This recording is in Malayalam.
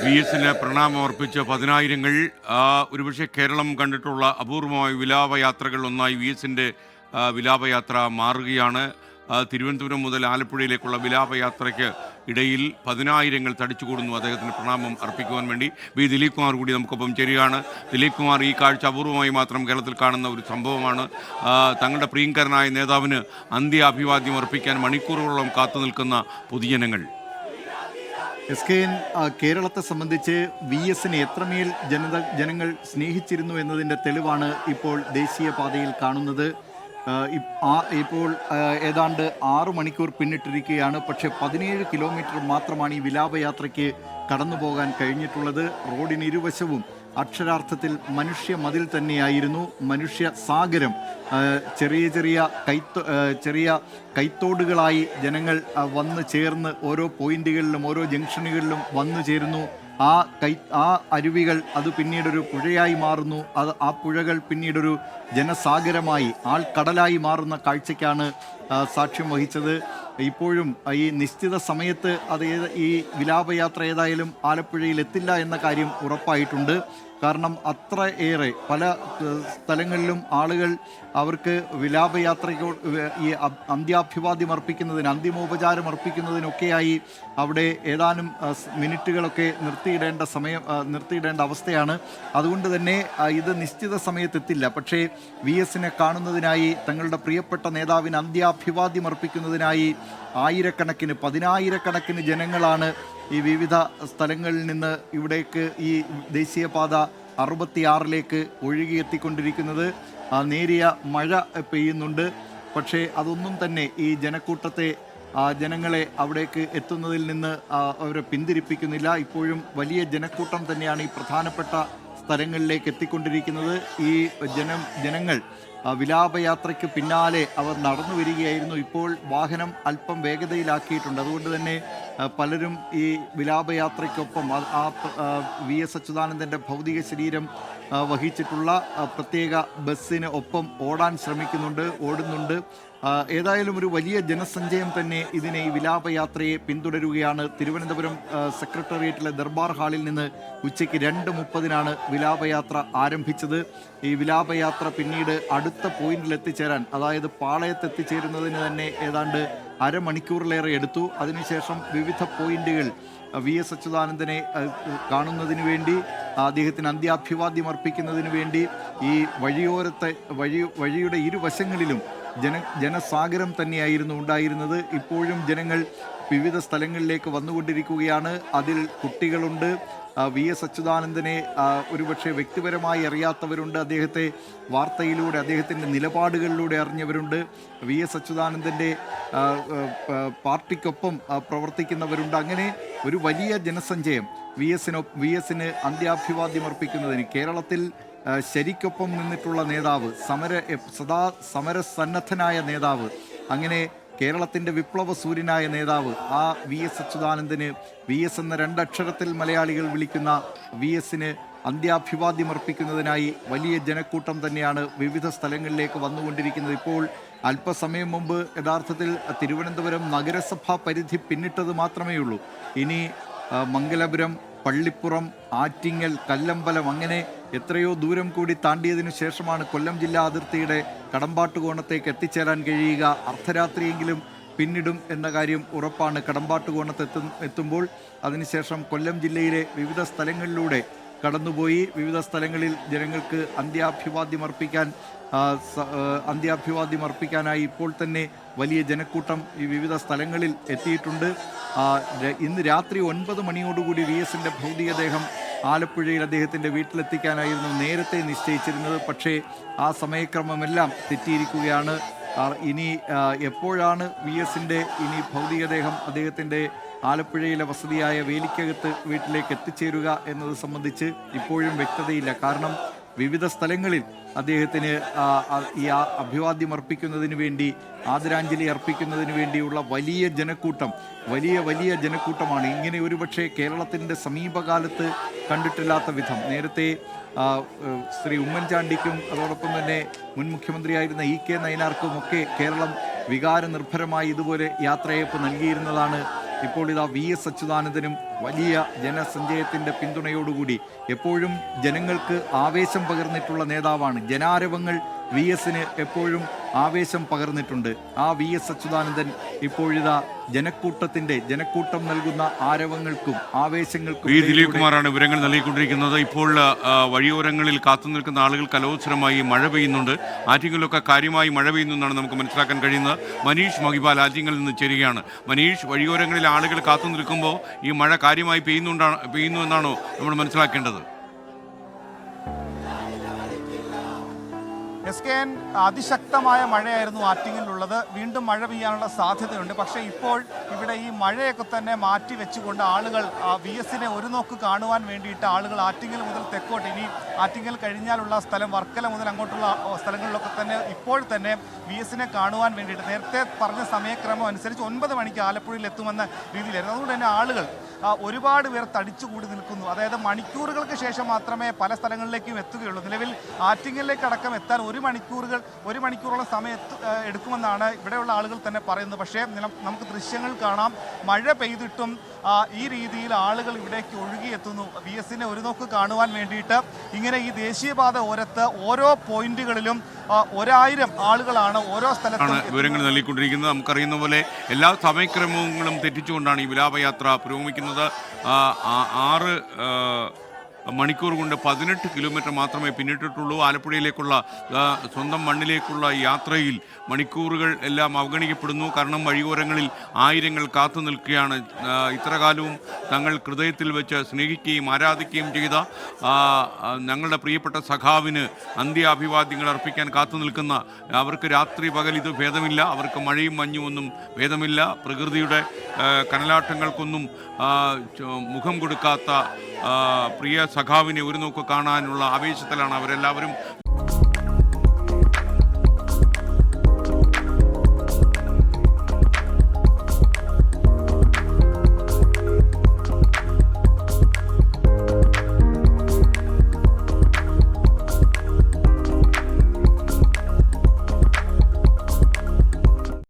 വി എസിന് പ്രണാമമർപ്പിച്ച് പതിനായിരങ്ങൾ. ഒരുപക്ഷെ കേരളം കണ്ടിട്ടുള്ള അപൂർവമായ വിലാപയാത്രകൾ ഒന്നായി വി എസിൻ്റെ വിലാപയാത്ര മാറുകയാണ്. തിരുവനന്തപുരം മുതൽ ആലപ്പുഴയിലേക്കുള്ള വിലാപയാത്രയ്ക്ക് ഇടയിൽ പതിനായിരങ്ങൾ തടിച്ചുകൂടുന്നു അദ്ദേഹത്തിന് പ്രണാമം അർപ്പിക്കുവാൻ വേണ്ടി. വി ദിലീപ് കുമാർ കൂടി നമുക്കൊപ്പം ചേരുകയാണ്. ദിലീപ് കുമാർ, ഈ കാഴ്ച അപൂർവമായി മാത്രം കേരളത്തിൽ കാണുന്ന ഒരു സംഭവമാണ്. തങ്ങളുടെ പ്രിയങ്കരനായ നേതാവിന് അന്ത്യാഭിവാദ്യം അർപ്പിക്കാൻ മണിക്കൂറുകളോളം കാത്തു നിൽക്കുന്ന പൊതുജനങ്ങൾ. SKN കേരളത്തെ സംബന്ധിച്ച് വി എസിനെ എത്രമേൽ ജനങ്ങൾ സ്നേഹിച്ചിരുന്നു എന്നതിൻ്റെ തെളിവാണ് ഇപ്പോൾ ദേശീയപാതയിൽ കാണുന്നത്. ഇപ്പോൾ ഏതാണ്ട് 6 മണിക്കൂർ പിന്നിട്ടിരിക്കുകയാണ്. പക്ഷേ 17 കിലോമീറ്റർ മാത്രമാണ് ഈ വിലാപയാത്രയ്ക്ക് കടന്നു പോകാൻ കഴിഞ്ഞിട്ടുള്ളത്. റോഡിന് ഇരുവശവും അക്ഷരാർത്ഥത്തിൽ മനുഷ്യ മതിൽ തന്നെയായിരുന്നു, മനുഷ്യ സാഗരം. ചെറിയ കൈത്തോടുകളായി ജനങ്ങൾ വന്നു ചേർന്ന് ഓരോ പോയിന്റുകളിലും ഓരോ ജംഗ്ഷനുകളിലും വന്നു ചേരുന്നു. ആ അരുവികൾ അത് പിന്നീടൊരു പുഴയായി മാറുന്നു. ആ പുഴകൾ പിന്നീടൊരു ജനസാഗരമായി ആൾക്കടലായി മാറുന്ന കാഴ്ചയ്ക്കാണ് സാക്ഷ്യം വഹിച്ചത്. ഇപ്പോഴും ഈ നിശ്ചിത സമയത്ത് ഈ വിലാപയാത്ര ഏതായാലും ആലപ്പുഴയിൽ എത്തില്ല എന്ന കാര്യം ഉറപ്പായിട്ടുണ്ട്. കാരണം അത്ര ഏറെ പല സ്ഥലങ്ങളിലും ആളുകൾ അവർക്ക് വിലാപയാത്രയ്ക്ക് ഈ അന്ത്യാഭിവാദ്യം അർപ്പിക്കുന്നതിന്, അന്തിമോപചാരം അർപ്പിക്കുന്നതിനൊക്കെയായി അവിടെ ഏതാനും മിനിറ്റുകളൊക്കെ നിർത്തിയിടേണ്ട അവസ്ഥയാണ്. അതുകൊണ്ട് തന്നെ ഇത് നിശ്ചിത സമയത്തെത്തില്ല. പക്ഷേ വി എസിനെ കാണുന്നതിനായി, തങ്ങളുടെ പ്രിയപ്പെട്ട നേതാവിന് അന്ത്യാഭിവാദ്യം അർപ്പിക്കുന്നതിനായി പതിനായിരക്കണക്കിന് ജനങ്ങളാണ് ഈ വിവിധ സ്ഥലങ്ങളിൽ നിന്ന് ഇവിടേക്ക് ഈ ദേശീയപാത 66 ഒഴുകിയെത്തിക്കൊണ്ടിരിക്കുന്നത്. നേരിയ മഴ പെയ്യുന്നുണ്ട്. പക്ഷേ അതൊന്നും തന്നെ ഈ ജനങ്ങളെ അവിടേക്ക് എത്തുന്നതിൽ നിന്ന് അവരെ പിന്തിരിപ്പിക്കുന്നില്ല. ഇപ്പോഴും വലിയ ജനക്കൂട്ടം തന്നെയാണ് ഈ പ്രധാനപ്പെട്ട സ്ഥലങ്ങളിലേക്ക് എത്തിക്കൊണ്ടിരിക്കുന്നത്. ഈ ജനങ്ങൾ വിലാപയാത്രയ്ക്ക് പിന്നാലെ അവർ നടന്നു വരികയായിരുന്നു. ഇപ്പോൾ വാഹനം അല്പം വേഗതയിലാക്കിയിട്ടുണ്ട്. അതുകൊണ്ട് തന്നെ പലരും ഈ വിലാപയാത്രയ്ക്കൊപ്പം വി എസ് അച്യുതാനന്ദൻ്റെ ഭൗതിക ശരീരം വഹിച്ചിട്ടുള്ള പ്രത്യേക ബസ്സിന് ഒപ്പം ഓടാൻ ഓടുന്നുണ്ട്. ഏതായാലും ഒരു വലിയ ജനസഞ്ചയം തന്നെ ഈ വിലാപയാത്രയെ പിന്തുടരുകയാണ്. തിരുവനന്തപുരം സെക്രട്ടേറിയറ്റിലെ ദർബാർ ഹാളിൽ നിന്ന് ഉച്ചയ്ക്ക് 2:30 വിലാപയാത്ര ആരംഭിച്ചത്. ഈ വിലാപയാത്ര പിന്നീട് അടുത്ത പോയിന്റിൽ എത്തിച്ചേരാൻ, അതായത് പാളയത്ത് എത്തിച്ചേരുന്നതിന് തന്നെ ഏതാണ്ട് അരമണിക്കൂറിലേറെ എടുത്തു. അതിനുശേഷം വിവിധ പോയിന്റുകൾ വി എസ് അച്യുതാനന്ദനെ കാണുന്നതിന് വേണ്ടി, അദ്ദേഹത്തിന് അന്ത്യാഭിവാദ്യം അർപ്പിക്കുന്നതിന് വേണ്ടി ഈ വഴിയുടെ ഇരുവശങ്ങളിലും ജനസാഗരം തന്നെയായിരുന്നു ഉണ്ടായിരുന്നത്. ഇപ്പോഴും ജനങ്ങൾ വിവിധ സ്ഥലങ്ങളിലേക്ക് വന്നുകൊണ്ടിരിക്കുകയാണ്. അതിൽ കുട്ടികളുണ്ട്. വി എസ് അച്യുതാനന്ദനെ ഒരുപക്ഷെ വ്യക്തിപരമായി അറിയാത്തവരുണ്ട്. അദ്ദേഹത്തെ വാർത്തയിലൂടെ, അദ്ദേഹത്തിൻ്റെ നിലപാടുകളിലൂടെ അറിഞ്ഞവരുണ്ട്. V S അച്യുതാനന്ദൻ്റെ പാർട്ടിക്കൊപ്പം പ്രവർത്തിക്കുന്നവരുണ്ട്. അങ്ങനെ ഒരു വലിയ ജനസഞ്ചയം വി എസിന് അന്ത്യാഭിവാദ്യം അർപ്പിക്കുന്നതിന് കേരളത്തിൽ ശരിക്കൊപ്പം നിന്നിട്ടുള്ള നേതാവ്, സദാ സമരസന്നദ്ധനായ നേതാവ്, അങ്ങനെ കേരളത്തിൻ്റെ വിപ്ലവ സൂര്യനായ നേതാവ്, ആ വി എസ് അച്യുതാനന്ദന്, വി എസ് എന്ന 2 അക്ഷരത്തിൽ മലയാളികൾ വിളിക്കുന്ന വി എസിന് അന്ത്യാഭിവാദ്യം അർപ്പിക്കുന്നതിനായി വലിയ ജനക്കൂട്ടം തന്നെയാണ് വിവിധ സ്ഥലങ്ങളിലേക്ക് വന്നുകൊണ്ടിരിക്കുന്നത്. ഇപ്പോൾ അല്പസമയം മുമ്പ് യഥാർത്ഥത്തിൽ തിരുവനന്തപുരം നഗരസഭാ പരിധി പിന്നിട്ടത് മാത്രമേ ഉള്ളൂ. ഇനി മംഗലപുരം, പള്ളിപ്പുറം, ആറ്റിങ്ങൽ, കല്ലമ്പലം, അങ്ങനെ എത്രയോ ദൂരം കൂടി താണ്ടിയതിനു ശേഷമാണ് കൊല്ലം ജില്ലാ അതിർത്തിയുടെ കടമ്പാട്ടുകോണത്തേക്ക് എത്തിച്ചേരാൻ കഴിയുക. അർദ്ധരാത്രിയെങ്കിലും പിന്നിടും എന്ന കാര്യം ഉറപ്പാണ്. കടമ്പാട്ടുകോണത്ത് എത്തുമ്പോൾ അതിനുശേഷം കൊല്ലം ജില്ലയിലെ വിവിധ സ്ഥലങ്ങളിലൂടെ കടന്നുപോയി വിവിധ സ്ഥലങ്ങളിൽ ജനങ്ങൾക്ക് അന്ത്യാഭിവാദ്യം അർപ്പിക്കാനായി ഇപ്പോൾ തന്നെ വലിയ ജനക്കൂട്ടം ഈ വിവിധ സ്ഥലങ്ങളിൽ എത്തിയിട്ടുണ്ട്. ഇന്ന് രാത്രി 9 മണിയോടുകൂടി വി എസിൻ്റെ ഭൗതികദേഹം ആലപ്പുഴയിൽ അദ്ദേഹത്തിൻ്റെ വീട്ടിലെത്തിക്കാനായിരുന്നു നേരത്തെ നിശ്ചയിച്ചിരുന്നത്. പക്ഷേ ആ സമയക്രമമെല്ലാം തെറ്റിയിരിക്കുകയാണ്. ഇനി എപ്പോഴാണ് വി എസിൻ്റെ ഭൗതികദേഹം അദ്ദേഹത്തിൻ്റെ ആലപ്പുഴയിലെ വസതിയായ വേലിക്കകത്ത് വീട്ടിലേക്ക് എത്തിച്ചേരുക എന്നത് സംബന്ധിച്ച് ഇപ്പോഴും വ്യക്തതയില്ല. കാരണം വിവിധ സ്ഥലങ്ങളിൽ അദ്ദേഹത്തിന് ഈ അഭിവാദ്യം അർപ്പിക്കുന്നതിന് വേണ്ടി, ആദരാഞ്ജലി അർപ്പിക്കുന്നതിന് വേണ്ടിയുള്ള വലിയ ജനക്കൂട്ടമാണ്. ഇങ്ങനെ ഒരുപക്ഷെ കേരളത്തിൻ്റെ സമീപകാലത്ത് കണ്ടിട്ടില്ലാത്ത വിധം. നേരത്തെ ശ്രീ ഉമ്മൻചാണ്ടിക്കും അതോടൊപ്പം തന്നെ മുൻ മുഖ്യമന്ത്രിയായിരുന്ന EK നയനാർക്കും ഒക്കെ കേരളം വികാരനിർഭരമായി ഇതുപോലെ യാത്രയയപ്പ് നൽകിയിരുന്നതാണ്. ഇപ്പോൾ ഇതാ VS അച്യുതാനന്ദനും വലിയ ജനസഞ്ചയത്തിൻ്റെ പിന്തുണയോടുകൂടി എപ്പോഴും ജനങ്ങൾക്ക് ആവേശം പകർന്നിട്ടുള്ള നേതാവാണ്. ജനാരവങ്ങൾ VSന് എപ്പോഴും ആവേശം പകർന്നിട്ടുണ്ട്. ആ VS അച്യുതാനന്ദൻ ഇപ്പോഴിതാ ജനക്കൂട്ടം നൽകുന്ന ആരവങ്ങൾക്കും ആവേശങ്ങൾക്കും ദിലീപ് കുമാറാണ് വിവരങ്ങൾ നൽകിക്കൊണ്ടിരിക്കുന്നത്. ഇപ്പോൾ വഴിയോരങ്ങളിൽ കാത്തു നിൽക്കുന്ന ആളുകൾ കലോത്സരമായി മഴ പെയ്യുന്നുണ്ട്. ആറ്റിങ്ങലിലൊക്കെ കാര്യമായി മഴ പെയ്യുന്നു എന്നാണ് നമുക്ക് മനസ്സിലാക്കാൻ കഴിയുന്നത്. മനീഷ് മഹിബാൽ ആറ്റിങ്ങലിൽ നിന്ന് ചേരുകയാണ്. മനീഷ്, വഴിയോരങ്ങളിൽ ആളുകൾ കാത്തു നിൽക്കുമ്പോൾ ഈ മഴ കാര്യമായി പെയ്യുന്നു എന്നാണോ നമ്മൾ മനസ്സിലാക്കേണ്ടത്? SKN അതിശക്തമായ മഴയായിരുന്നു ആറ്റിങ്ങലിലുള്ളത്. വീണ്ടും മഴ പെയ്യാനുള്ള സാധ്യതയുണ്ട്. പക്ഷേ ഇപ്പോൾ ഇവിടെ ഈ മഴയൊക്കെ തന്നെ മാറ്റി വെച്ചുകൊണ്ട് ആളുകൾ VSനെ ഒരു നോക്ക് കാണുവാൻ വേണ്ടിയിട്ട് ആളുകൾ ആറ്റിങ്ങൽ മുതൽ തെക്കോട്ട്, ഇനി ആറ്റിങ്ങൽ കഴിഞ്ഞാലുള്ള സ്ഥലം വർക്കല മുതൽ അങ്ങോട്ടുള്ള സ്ഥലങ്ങളിലൊക്കെ തന്നെ ഇപ്പോൾ തന്നെ VSനെ കാണുവാൻ വേണ്ടിയിട്ട് നേരത്തെ പറഞ്ഞ സമയക്രമം അനുസരിച്ച് 9 മണിക്ക് ആലപ്പുഴയിൽ എത്തുമെന്ന രീതിയിലായിരുന്നു. അതുകൊണ്ട് തന്നെ ആളുകൾ ഒരുപാട് പേർ തടിച്ചുകൂടി നിൽക്കുന്നു. അതായത് മണിക്കൂറുകൾക്ക് ശേഷം മാത്രമേ പല സ്ഥലങ്ങളിലേക്കും എത്തുകയുള്ളൂ. നിലവിൽ ആറ്റിങ്ങലിലേക്ക് അടക്കം എത്താൻ ഒരു മണിക്കൂറോളം സമയം എടുക്കുമെന്നാണ് ഇവിടെയുള്ള ആളുകൾ തന്നെ പറയുന്നത്. പക്ഷേ നമുക്ക് ദൃശ്യങ്ങൾ കാണാം. മഴ പെയ്തിട്ടും ഈ രീതിയിൽ ആളുകൾ ഇവിടേക്ക് ഒഴുകിയെത്തുന്നു VSനെ ഒരു നോക്ക് കാണുവാൻ വേണ്ടിയിട്ട്. ഇങ്ങനെ ഈ ദേശീയപാത ഓരത്ത് ഓരോ പോയിന്റുകളിലും 1000 ആളുകളാണ് ഓരോ സ്ഥലത്തും വിവരങ്ങൾ നൽകിക്കൊണ്ടിരിക്കുന്നത്. നമുക്കറിയുന്ന പോലെ എല്ലാ സമയക്രമങ്ങളും തെറ്റിച്ചുകൊണ്ടാണ് ഈ വിലാപയാത്ര പുരോഗമിക്കുന്നത്. 6 മണിക്കൂർ കൊണ്ട് 18 കിലോമീറ്റർ മാത്രമേ പിന്നിട്ടിട്ടുള്ളൂ. ആലപ്പുഴയിലേക്കുള്ള സ്വന്തം മണ്ണിലേക്കുള്ള യാത്രയിൽ മണിക്കൂറുകൾ എല്ലാം അവഗണിക്കപ്പെടുന്നു. കാരണം വഴിയോരങ്ങളിൽ ആയിരങ്ങൾ കാത്തു നിൽക്കുകയാണ്. ഇത്രകാലവും തങ്ങൾ ഹൃദയത്തിൽ വെച്ച് സ്നേഹിക്കുകയും ആരാധിക്കുകയും ചെയ്ത ഞങ്ങളുടെ പ്രിയപ്പെട്ട സഖാവിന് അന്ത്യാഭിവാദ്യങ്ങൾ അർപ്പിക്കാൻ കാത്തു നിൽക്കുന്ന അവർക്ക് രാത്രി പകൽ ഇത് ഭേദമില്ല. അവർക്ക് മഴയും മഞ്ഞും ഒന്നും ഭേദമില്ല. പ്രകൃതിയുടെ കനലാട്ടങ്ങൾക്കൊന്നും മുഖം കൊടുക്കാത്ത പ്രിയ സഖാവിനെ ഒരു നോക്ക് കാണാനുള്ള ആവേശത്തിലാണ് അവരെല്ലാവരും.